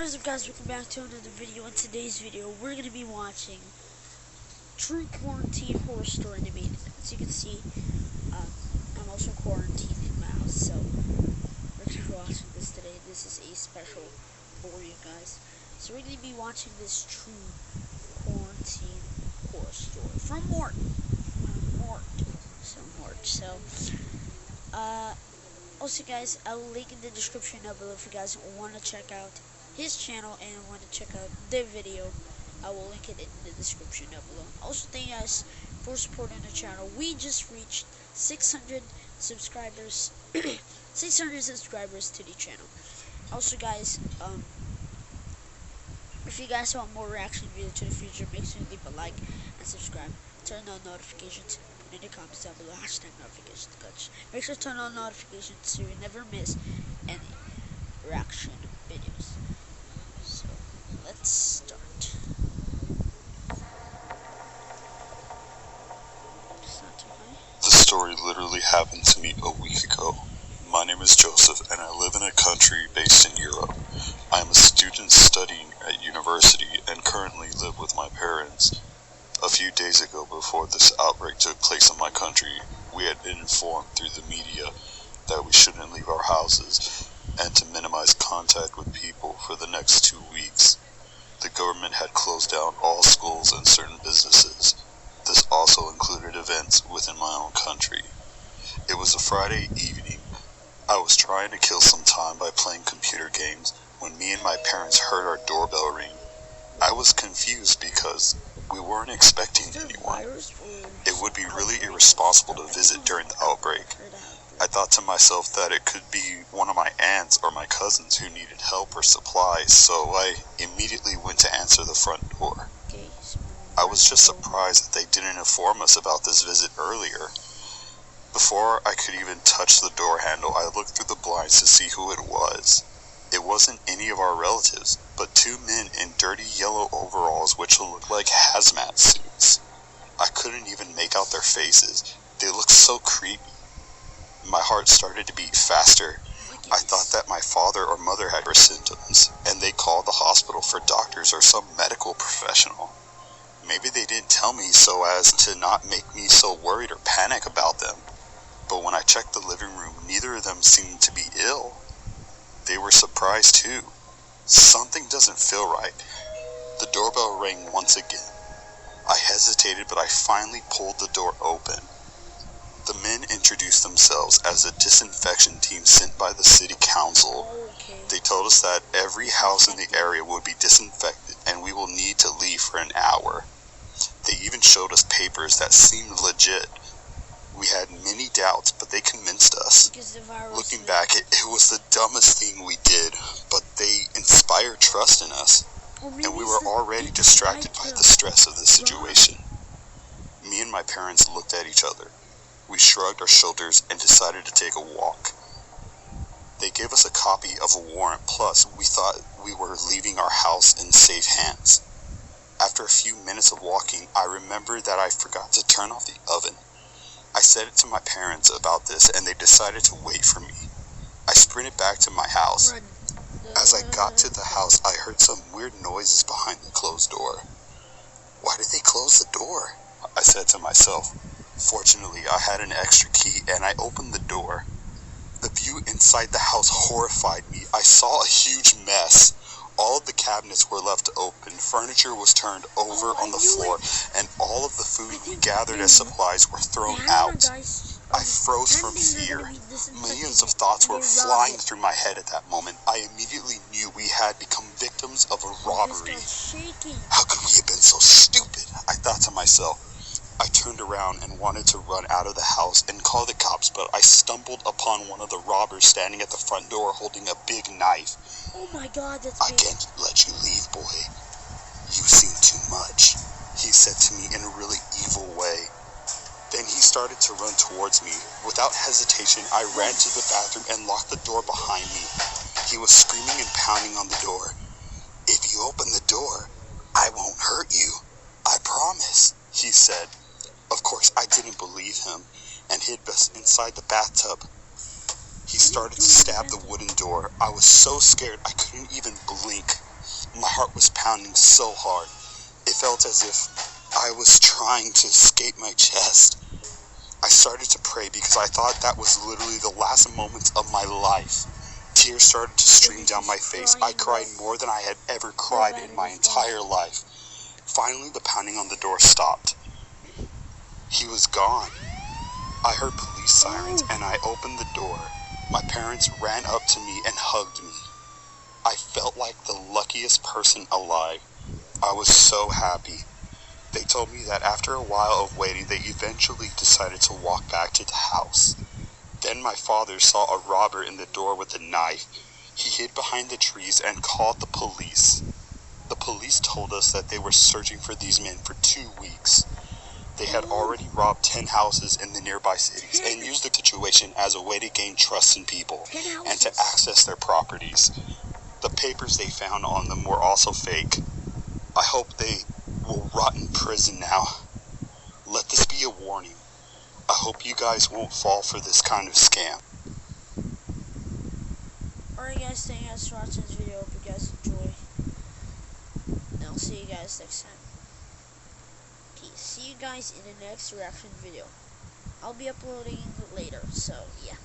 What is up, guys? Welcome back to another video. In today's video, we're going to be watching True Quarantine Horror Story Animated. As you can see, I'm also quarantined in my house, so we're going to be watching this today. This is a special for you guys. So we're going to be watching this True Quarantine Horror Story from Mort. Also, guys, I will link in the description down below if you guys want to check out his channel and want to check out the video. I will link it in the description down below. Also, thank you guys for supporting the channel. We just reached 600 subscribers 600 subscribers to the channel. Also, guys, if you guys want more reaction videos to the future, make sure to leave a like and subscribe. Turn on notifications. Put in the comments down below #notifications. Make sure to turn on notifications so you never miss any reaction videos. So let's start. It's not too high. The story literally happened to me a week ago. My name is Joseph, and I live in a country based in Europe. I am a student studying at university and currently live with my parents. A few days ago, before this outbreak took place in my country, we had been informed through the media that we shouldn't leave our houses and to minimize contact with people for the next 2 weeks. The government had closed down all schools and certain businesses. This also included events within my own country. It was a Friday evening. I was trying to kill some time by playing computer games when me and my parents heard our doorbell ring. I was confused because we weren't expecting anyone. It would be really irresponsible to visit during the outbreak. I thought to myself that it could be one of my aunts or my cousins who needed help or supplies, so I immediately went to answer the front door. I was just surprised that they didn't inform us about this visit earlier. Before I could even touch the door handle, I looked through the blinds to see who it was. It wasn't any of our relatives, but 2 men in dirty yellow overalls which looked like hazmat suits. I couldn't even make out their faces. They looked so creepy. My heart started to beat faster. I thought that my father or mother had symptoms, and they called the hospital for doctors or some medical professional. Maybe they didn't tell me so as to not make me so worried or panic about them. But when I checked the living room, neither of them seemed to be ill. They were surprised too. Something doesn't feel right. The doorbell rang once again. I hesitated, but I finally pulled the door open. The men introduced themselves as a disinfection team sent by the city council. They told us that every house in the area would be disinfected and we will need to leave for an hour. They even showed us papers that seemed legit. We had many doubts, but they convinced us. Looking back, it was the dumbest thing we did, but they inspired trust in us, and we were already distracted by the stress of the situation. Me and my parents looked at each other. We shrugged our shoulders and decided to take a walk. They gave us a copy of a warrant, plus we thought we were leaving our house in safe hands. After a few minutes of walking, I remembered that I forgot to turn off the oven. I said it to my parents about this, and they decided to wait for me. I sprinted back to my house. As I got to the house, I heard some weird noises behind the closed door. Why did they close the door? I said to myself. Fortunately, I had an extra key, and I opened the door. The view inside the house horrified me. I saw a huge mess. All of the cabinets were left open, furniture was turned over on the floor, and all of the food we gathered as supplies were thrown out. I froze from fear. Millions of thoughts were flying through my head at that moment. I immediately knew we had become victims of a robbery. How could we have been so stupid? I thought to myself. I turned around and wanted to run out of the house and call the cops, but I stumbled upon one of the robbers standing at the front door holding a big knife. Oh my God, that's big. I can't let you leave, boy. You've seen too much, he said to me in a really evil way. Then he started to run towards me. Without hesitation, I ran to the bathroom and locked the door behind me. He was screaming and pounding on the door. If you open the door, I won't hurt you. I promise, he said. Of course, I didn't believe him and hid inside the bathtub. He started to stab the wooden door. I was so scared I couldn't even blink. My heart was pounding so hard. It felt as if I was trying to escape my chest. I started to pray because I thought that was literally the last moments of my life. Tears started to stream down my face. I cried more than I had ever cried in my entire life. Finally, the pounding on the door stopped. He was gone. I heard police sirens and I opened the door. My parents ran up to me and hugged me. I felt like the luckiest person alive. I was so happy. They told me that after a while of waiting, they eventually decided to walk back to the house. Then my father saw a robber in the door with a knife. He hid behind the trees and called the police. The police told us that they were searching for these men for 2 weeks. They had already robbed 10 houses in the nearby cities and used the situation as a way to gain trust in people and to access their properties. The papers they found on them were also fake. I hope they will rot in prison now. Let this be a warning. I hope you guys won't fall for this kind of scam. Alright guys, thank you guys for watching this video. Hope you guys enjoy. And I'll see you guys next time. Okay, see you guys in the next reaction video. I'll be uploading later, so yeah.